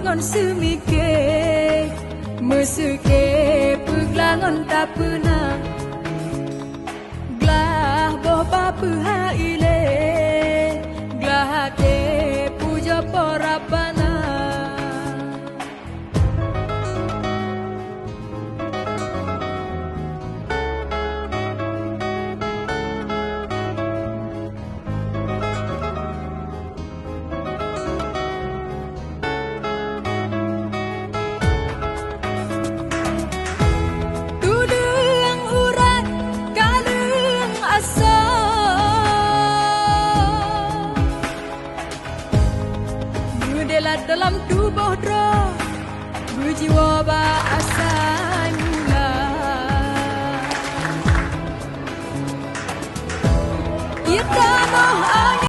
ngon sumike mesuke peglangon tak pernah glah boh bapa haile glah te puja porapana dalam tubuh